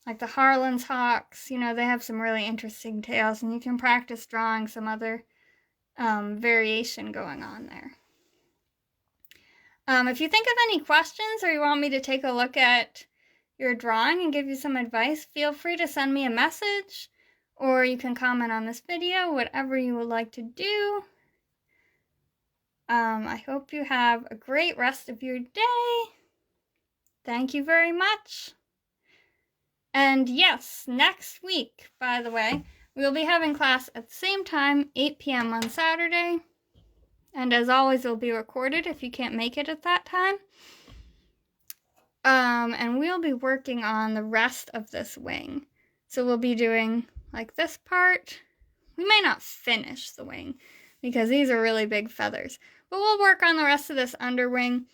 [SPEAKER 1] like the Harlan's hawks. You know, they have some really interesting tails, and you can practice drawing some other variation going on there. If you think of any questions or you want me to take a look at your drawing and give you some advice, feel free to send me a message, or you can comment on this video, whatever you would like to do. I hope you have a great rest of your day. Thank you very much. And yes, next week, by the way, We'll be having class at the same time, 8 p.m. on Saturday. And as always, it'll be recorded if you can't make it at that time. And we'll be working on the rest of this wing. So we'll be doing like this part. We may not finish the wing because these are really big feathers. But we'll work on the rest of this underwing.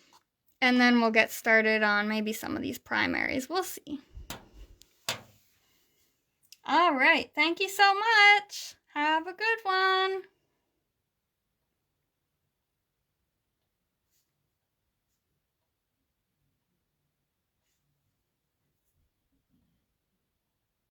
[SPEAKER 1] And then we'll get started on maybe some of these primaries. We'll see. All right. Thank you so much. Have a good one.